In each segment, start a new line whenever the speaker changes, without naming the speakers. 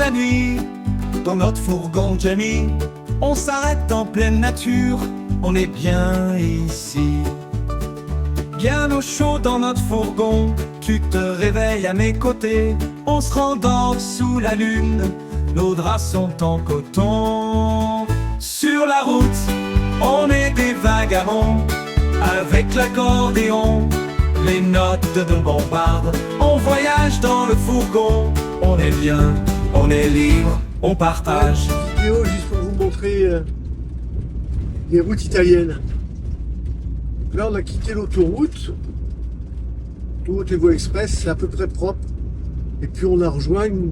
la nuit, dans notre fourgon Jamie, on s'arrête en pleine nature, on est bien ici. Bien au chaud dans notre fourgon, tu te réveilles à mes côtés, on se rendort sous la lune, nos draps sont en coton. Sur la route, on est des vagabonds, avec l'accordéon, les notes de bombarde. On voyage dans le fourgon, on est bien, on est libre, on partage.
Une vidéo juste pour vous montrer les routes italiennes. Là, on a quitté l'autoroute. L'autoroute et voie express, c'est à peu près propre. Et puis on a rejoint une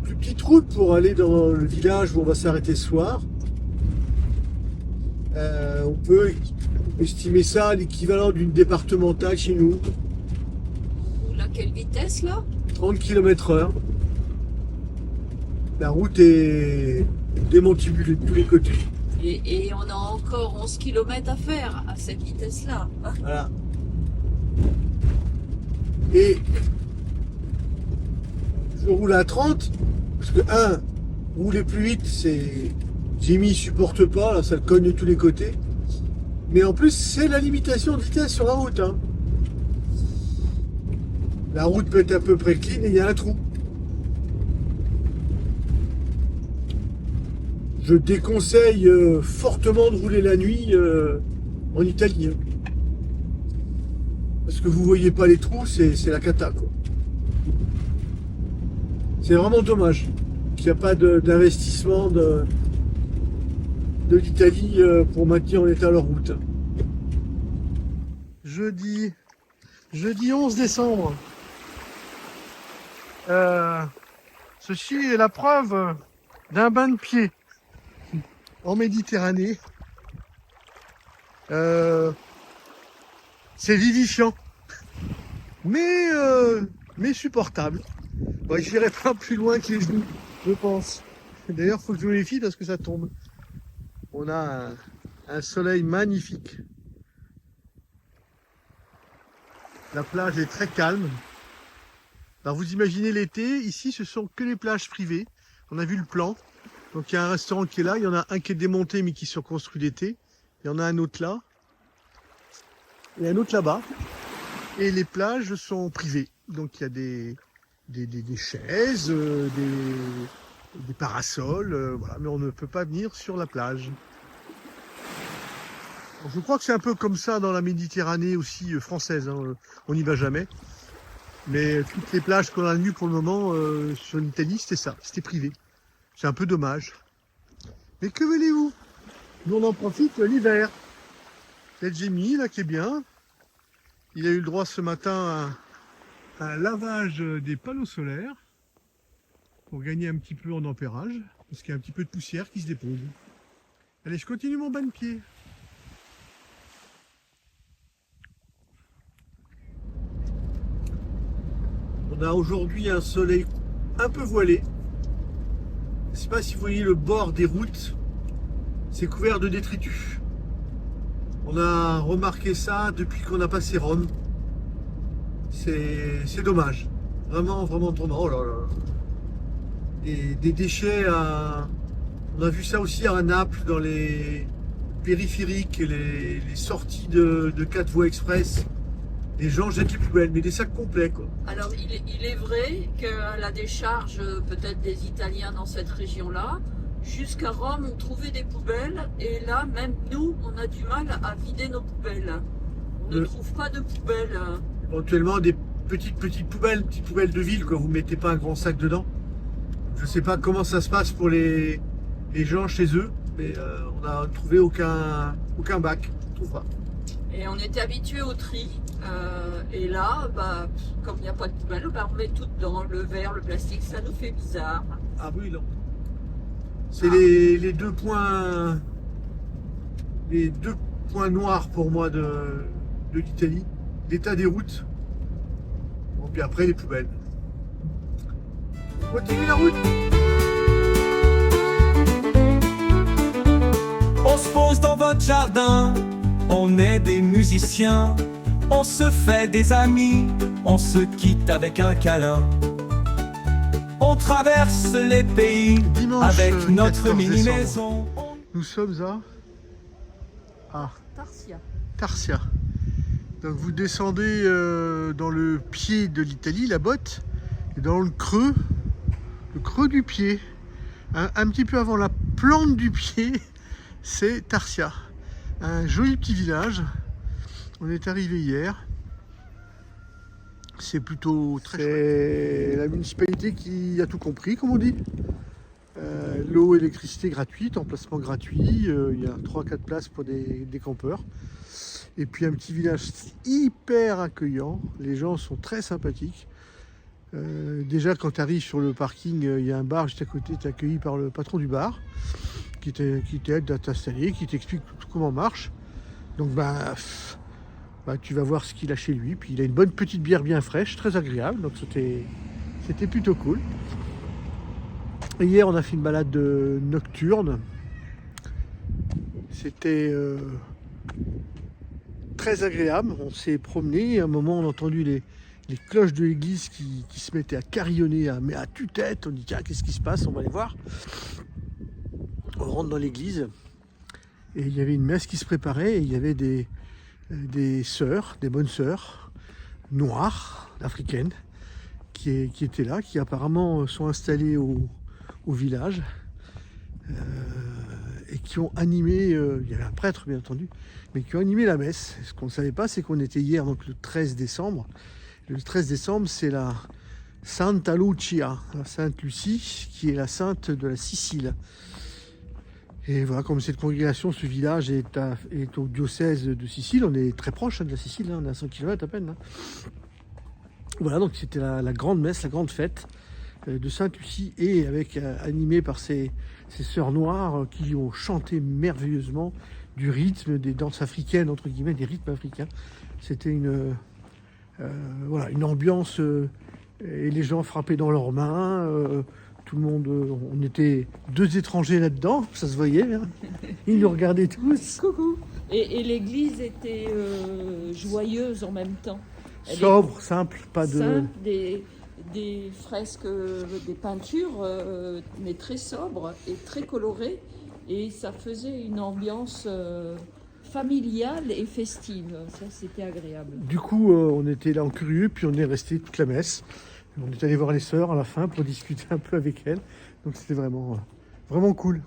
plus petite route pour aller dans le village où on va s'arrêter ce soir. On peut estimer ça à l'équivalent d'une départementale chez nous.
À quelle vitesse là?
30 km/h. La route est démantibulée de tous les côtés.
Et on a encore 11 km à faire à cette vitesse-là.
Voilà. Et je roule à 30 parce que rouler plus vite, c'est Jimmy supporte pas, là ça le cogne de tous les côtés. Mais en plus c'est la limitation de vitesse sur la route. La route peut être à peu près clean et il y a un trou. Je déconseille fortement de rouler la nuit en Italie. Parce que vous voyez pas les trous, c'est la cata quoi. C'est vraiment dommage qu'il n'y a pas d'investissement de l'Italie pour maintenir en état leur route. Jeudi 11 décembre. Ceci est la preuve d'un bain de pied en Méditerranée. C'est vivifiant, mais supportable. Bon, j'irai pas plus loin que les genoux, je pense. D'ailleurs, faut que je me méfie parce que ça tombe. On a un soleil magnifique. La plage est très calme. Alors vous imaginez l'été, ici ce sont que les plages privées. On a vu le plan. Donc il y a un restaurant qui est là, il y en a un qui est démonté mais qui se reconstruit l'été. Il y en a un autre là. Et un autre là-bas. Et les plages sont privées. Donc il y a des chaises, des parasols, voilà, mais on ne peut pas venir sur la plage. Alors, je crois que c'est un peu comme ça dans la Méditerranée aussi française, on n'y va jamais. Mais toutes les plages qu'on a vues pour le moment sur l'Italie, c'était ça, c'était privé. C'est un peu dommage. Mais que voulez-vous? Nous on en profite l'hiver. C'est Jimmy là qui est bien. Il a eu le droit ce matin à un lavage des panneaux solaires pour gagner un petit peu en ampérage, parce qu'il y a un petit peu de poussière qui se dépose. Allez, je continue mon bain de pied. On a aujourd'hui un soleil un peu voilé. Je ne sais pas si vous voyez le bord des routes, c'est couvert de détritus. On a remarqué ça depuis qu'on a passé Rome. C'est dommage. Vraiment, vraiment dommage. Oh là là. Des déchets à... On a vu ça aussi à Naples, dans les périphériques, les sorties de 4 voies express. Les gens jettent les poubelles, mais des sacs complets quoi.
Alors il est vrai qu'à la décharge peut-être des Italiens dans cette région-là, jusqu'à Rome on trouvait des poubelles et là même nous on a du mal à vider nos poubelles. On ne trouve pas de poubelles.
Éventuellement des petites poubelles, petites poubelles de ville quoi, vous mettez pas un grand sac dedans. Je sais pas comment ça se passe pour les gens chez eux, mais on n'a trouvé aucun bac, on trouve pas.
Et on était habitué au tri. Et là, bah, comme il n'y a pas de poubelle, bah, on met tout dedans, le verre, le plastique, ça nous fait bizarre.
Ah oui, non. C'est les deux points noirs pour moi de l'Italie. L'état des routes. Bon, puis après les poubelles. On continue la route.
On se pose dans votre jardin, on est des musiciens, on se fait des amis, on se quitte avec un câlin. On traverse les pays
Dimanche,
avec
14
notre
décembre.
mini-maison.
Nous sommes à
Tarsia.
Tarsia. Donc vous descendez dans le pied de l'Italie, la botte, et dans le creux du pied, un petit peu avant la plante du pied, c'est Tarsia. Un joli petit village. On est arrivé hier. C'est plutôt très chouette. C'est la municipalité qui a tout compris, comme on dit. L'eau, électricité gratuite, emplacement gratuit. Il y a 3-4 places pour des campeurs. Et puis un petit village hyper accueillant. Les gens sont très sympathiques. Déjà, quand tu arrives sur le parking, il y a un bar juste à côté. Tu es accueilli par le patron du bar qui t'aide à t'installer, qui t'explique comment marche. Donc, tu vas voir ce qu'il a chez lui. Puis il a une bonne petite bière bien fraîche, très agréable. Donc c'était plutôt cool. Et hier, on a fait une balade nocturne. C'était très agréable. On s'est promené. À un moment, on a entendu les cloches de l'église qui se mettaient à carillonner mais à tue-tête. On dit tiens, qu'est-ce qui se passe? On va aller voir. On rentre dans l'église et il y avait une messe qui se préparait et il y avait des sœurs, des bonnes sœurs noires, africaines, qui étaient là, qui apparemment sont installées au village et qui ont animé, il y avait un prêtre bien entendu, mais qui ont animé la messe. Ce qu'on ne savait pas, c'est qu'on était hier, donc le 13 décembre. Le 13 décembre, c'est la Santa Lucia, la Sainte Lucie, qui est la sainte de la Sicile. Et voilà, comme cette congrégation, ce village est au diocèse de Sicile, on est très proche de la Sicile, on est à 100 km à peine. Voilà, donc c'était la grande messe, la grande fête de Sainte Lucie, et animée par ces sœurs noires qui ont chanté merveilleusement du rythme, des danses africaines, entre guillemets, des rythmes africains. C'était une ambiance, et les gens frappaient dans leurs mains. Tout le monde, on était 2 étrangers là-dedans, ça se voyait. Hein. Ils nous regardaient tous.
Coucou. Et l'église était joyeuse en même temps.
Sobre, simple, pas de...
Simple, des fresques, des peintures, mais très sobres et très colorées. Et ça faisait une ambiance familiale et festive. Ça, c'était agréable.
Du coup, on était là en curieux, puis on est resté toute la messe. On est allé voir les sœurs à la fin pour discuter un peu avec elles. Donc c'était vraiment cool.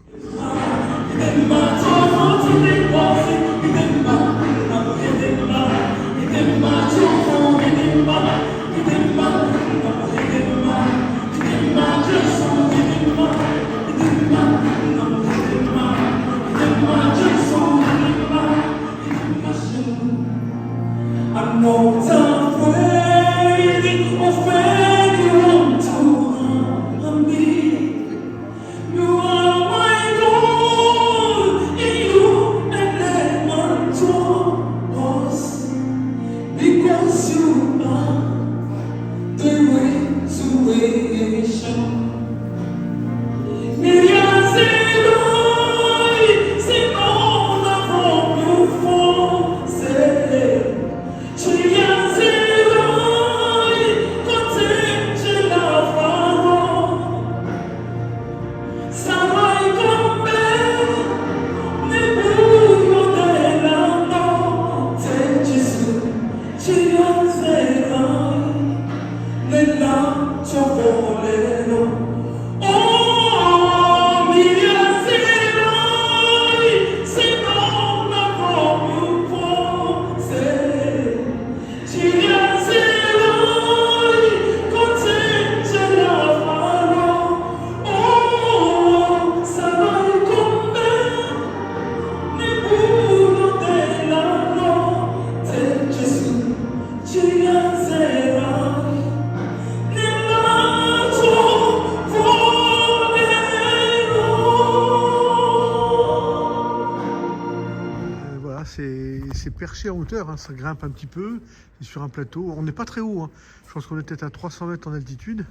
C'est perché en hauteur, hein, ça grimpe un petit peu, c'est sur un plateau. On n'est pas très haut, hein. Je pense qu'on est peut-être à 300 mètres en altitude,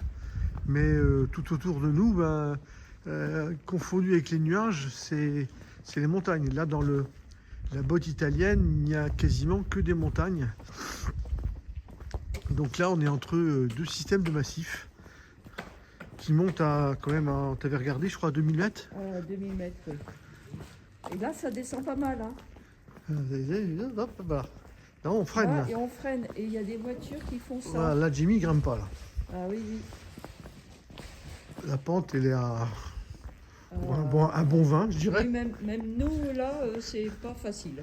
mais tout autour de nous, confondu avec les nuages, c'est les montagnes. Là, dans la botte italienne, il n'y a quasiment que des montagnes. Donc là, on est entre 2 systèmes de massifs qui monte à quand même, t'avais regardé, je crois, à 2000 mètres.
2000 mètres, oui. Et là, ça descend pas mal. Hein.
Hop, voilà. Là, on freine.
Là,
Là.
et on freine. Et il y a des voitures qui font ça.
Voilà, là, Jimmy, il grimpe pas. Là.
Ah oui, oui.
La pente, elle est à
Euh,
un bon 20, je dirais.
oui, même nous, là, c'est pas facile.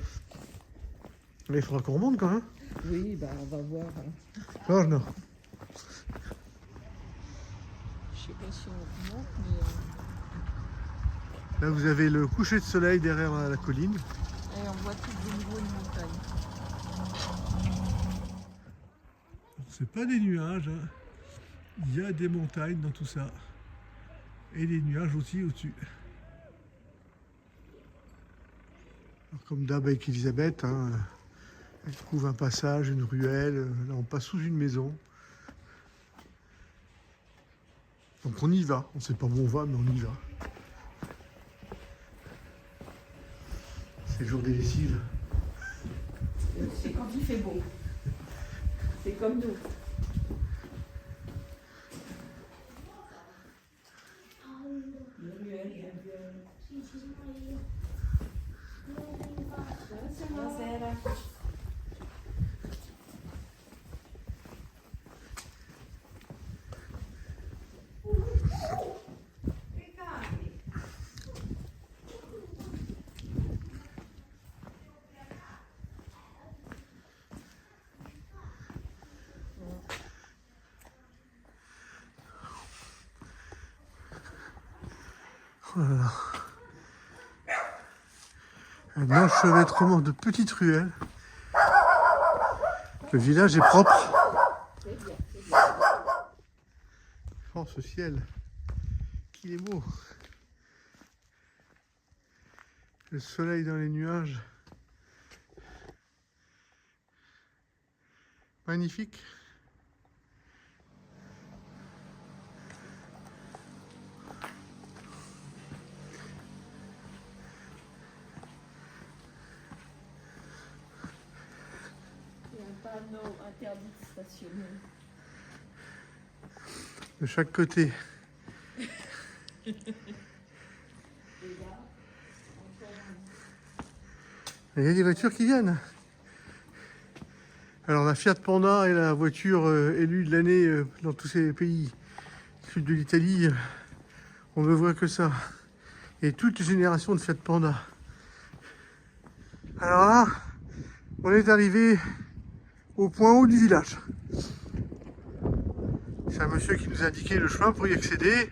Mais il faudra qu'on remonte quand même.
Oui, bah, on va voir. Hein.
Non, non.
Je sais pas si on monte, mais...
Là, vous avez le coucher de soleil derrière la colline.
Et on voit tout le niveau de montagne.
C'est pas des nuages. Hein. Il y a des montagnes dans tout ça. Et des nuages aussi au-dessus. Comme d'hab avec Elisabeth, hein, elle trouve un passage, une ruelle. Là, on passe sous une maison. Donc on y va. On ne sait pas où on va, mais on y va. C'est le jour des lessives.
C'est quand il fait beau. C'est comme nous.
Voilà. Un enchevêtrement de petites ruelles. Le village est propre. Oh, ce ciel, qu'il est beau. Le soleil dans les nuages. Magnifique.
Il y a un panneau interdit de stationner.
De chaque côté. Il y a des voitures qui viennent. Alors la Fiat Panda est la voiture élue de l'année dans tous ces pays. Sud de l'Italie, on ne voit que ça. Et toute génération de Fiat Panda. Alors là, on est arrivé au point haut du village. C'est un monsieur qui nous a indiqué le chemin pour y accéder.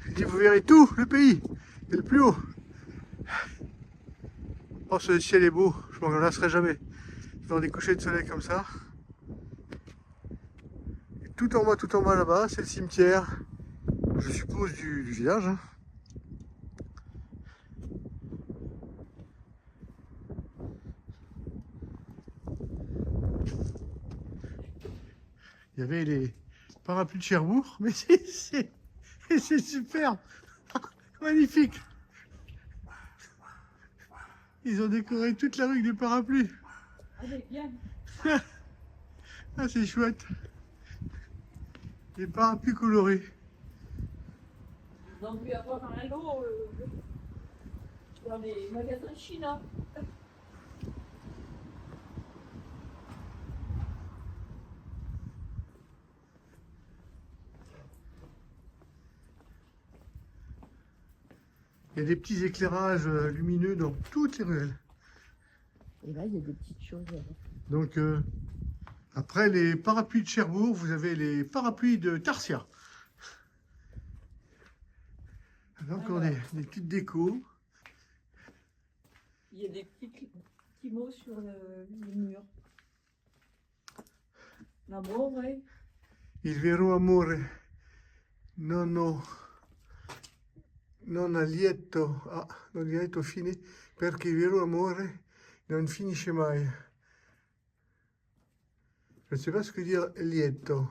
Il dit, vous verrez tout le pays, c'est le plus haut. Oh, ce ciel est beau, je m'en lasserai jamais. Dans des couchers de soleil comme ça. Et tout en bas là-bas, c'est le cimetière, je suppose, du village. Hein. Il y avait les parapluies de Cherbourg, mais c'est super, magnifique. Ils ont décoré toute la rue avec des parapluies.
Allez, viens.
Ah, c'est chouette. Des parapluies colorés.
Ils ont dû avoir un lot dans les magasins chinois.
Il y a des petits éclairages lumineux dans toutes les ruelles.
Et là, il y a des petites choses.
Donc, après les parapluies de Cherbourg, vous avez les parapluies de Tarsia. Alors, encore des petites décos.
Il y a des petits mots sur le mur. L'amore.
Il vero amore non ha lieto, non lieto fine, perché il vero amore non finisce mai. Je ne sais pas ce que dire lieto.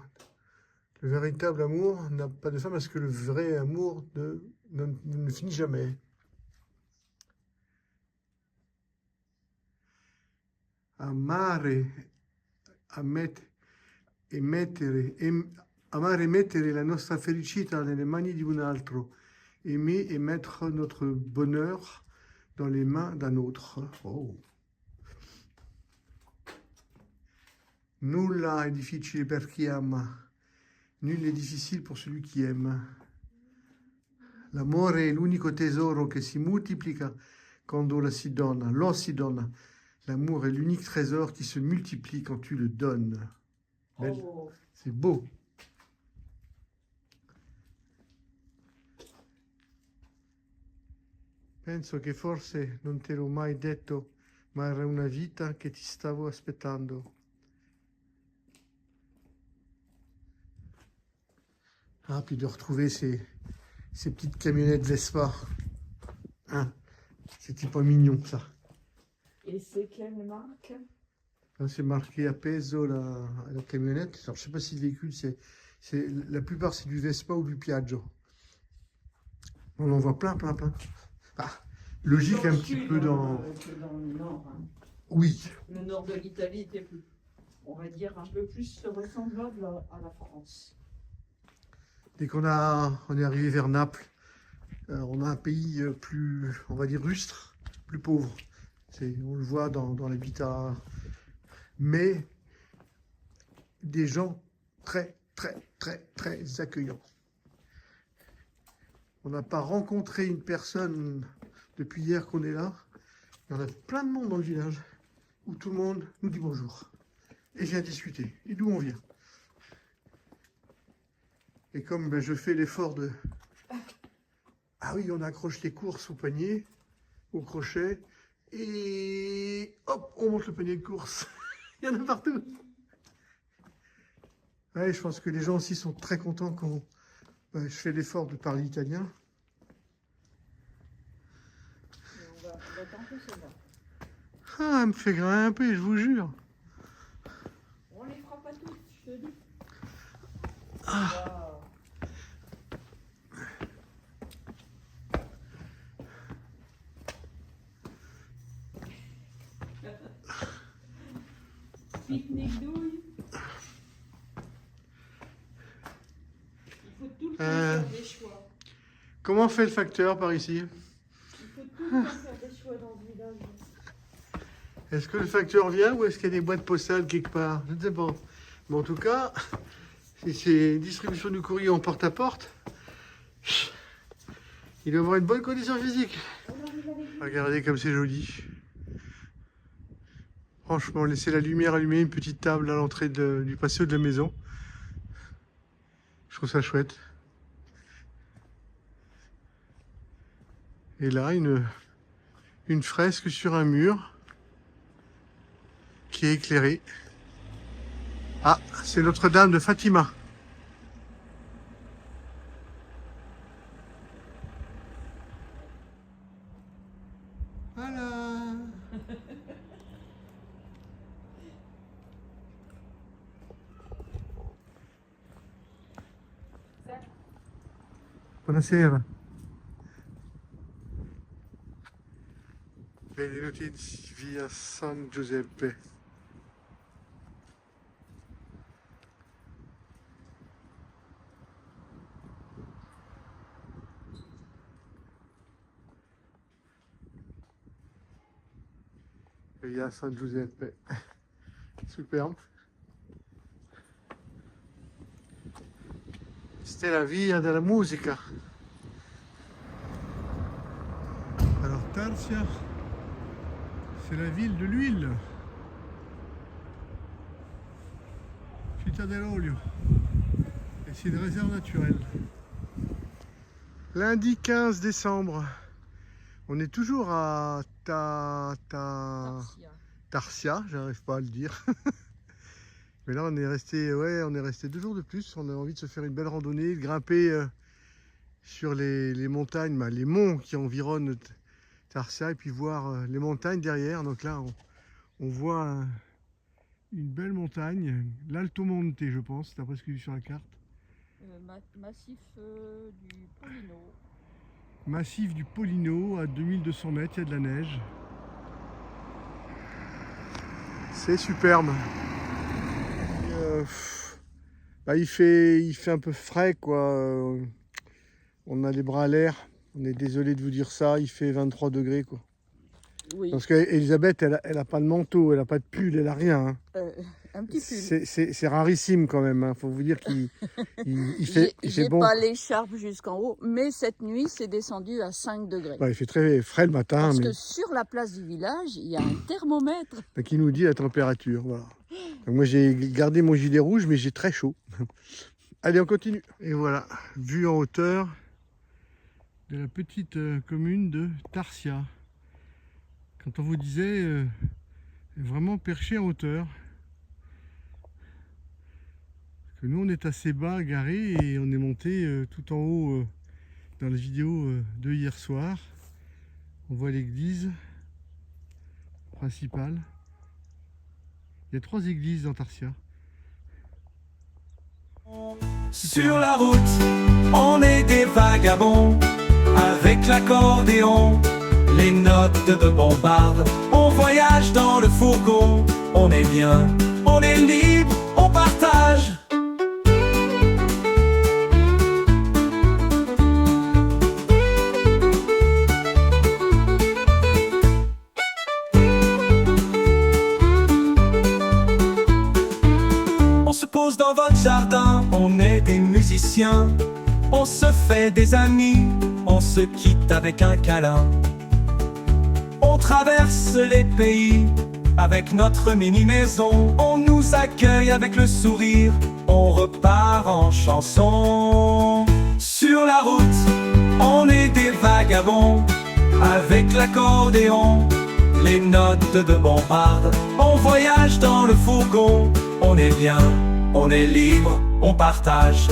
Le véritable amour n'a pas de fin parce que le vrai amour ne finit jamais. Amare, emettere, Amare mettere la nostra felicità nelle mani di un altro. Aimer et mettre notre bonheur dans les mains d'un autre. Oh. Nulla è difficile per chi ama. Nulla è difficile pour celui qui aime. L'amore è l'unico tesoro che si moltiplica quando lo si dona. L'amour est l'unique trésor qui se multiplie quand tu le donnes. Belle.
Oh.
C'est beau. Penso che forse non te l'ho mai detto, ma era una vita che ti stavo aspettando. Ah, puis de retrouver ces petites camionnettes Vespa. Hein, c'était pas mignon, ça.
Et c'est quelle marque?
Là, c'est marqué à peso la camionnette. Alors, je sais pas si le véhicule, la plupart, c'est du Vespa ou du Piaggio. On en voit plein. Ah, logique un petit peu dans...
Que dans le nord. Hein.
Oui.
Le nord de l'Italie était plus, on va dire, un peu plus ressemblable à la France.
Dès qu'on est arrivé vers Naples, on a un pays plus, on va dire, rustre, plus pauvre. On le voit dans l'habitat. Mais des gens très accueillants. On n'a pas rencontré une personne depuis hier qu'on est là. Il y en a plein de monde dans le village où tout le monde nous dit bonjour et vient discuter. Et d'où on vient. Et comme ben, je fais l'effort de... Ah oui, on accroche les courses au panier, au crochet, et hop, on monte le panier de courses. Il y en a partout. Ouais, je pense que les gens aussi sont très contents quand ben, je fais l'effort de parler italien.
On va tenter cela.
Ah, elle me fait grimper, je vous jure.
On les fera pas toutes, je te dis.
Ah.
Pique-nique douille. Il faut tout le temps faire des choix.
Comment fait le facteur par ici?
Il faut tout le temps faire des choix dans ce village.
Est-ce que le facteur vient ou est-ce qu'il y a des boîtes postales quelque part? Je ne sais pas. Mais en tout cas, si c'est distribution du courrier en porte-à-porte, il doit avoir une bonne condition physique. Regardez comme c'est joli. Franchement, laisser la lumière allumée, une petite table à l'entrée du patio de la maison. Je trouve ça chouette. Et là, une fresque sur un mur qui est éclairée. Ah, c'est Notre-Dame de Fatima. Voilà. Buonasera. Benvenuti in via San Giuseppe. Via San Giuseppe. Superbe. C'était la via della musica. Alors Tarsia, c'est la ville de l'huile. Città dell'olio. Et c'est une réserve naturelle. Lundi 15 décembre. On est toujours à Tarsia, j'arrive pas à le dire. Mais là on est resté 2 jours de plus. On a envie de se faire une belle randonnée, de grimper sur les montagnes, les monts qui environnent Tarsia, et puis voir les montagnes derrière. Donc là on voit une belle montagne, l'Alto Monte je pense, d'après ce que j'ai vu sur la carte.
Massif du Pollino.
Massif du Pollino à 2200 mètres, il y a de la neige. C'est superbe. Bah, il fait un peu frais, quoi. On a les bras à l'air. On est désolé de vous dire ça. Il fait 23 degrés, quoi.
Oui,
Parce qu'Elisabeth, elle a pas de manteau, elle a pas de pull, elle a rien, hein.
un petit pull.
C'est rarissime quand même, hein. Faut vous dire qu'il il fait
J'ai
bon.
pas l'écharpe jusqu'en haut, mais cette nuit, c'est descendu à 5 degrés.
Bah, il fait très frais le matin,
Parce
mais
que sur la place du village, il y a un thermomètre.
qui nous dit la température. Voilà. Donc moi j'ai gardé mon gilet rouge, mais j'ai très chaud. Allez, on continue. Et voilà, vue en hauteur de la petite commune de Tarsia. Quand on vous disait vraiment perché en hauteur. Parce que nous on est assez bas, garé, et on est monté tout en haut dans la vidéo de hier soir. On voit l'église principale. Il y a 3 églises dans Tarsia.
Sur la route, on est des vagabonds, avec l'accordéon, les notes de bombarde. On voyage dans le fourgon, on est bien, on est libre, on partage. On se pose dans votre jardin, on est des musiciens. On se fait des amis, on se quitte avec un câlin. On traverse les pays avec notre mini-maison. On nous accueille avec le sourire, on repart en chanson. Sur la route, on est des vagabonds, avec l'accordéon, les notes de bombarde. On voyage dans le fourgon, on est bien, on est libre, on partage.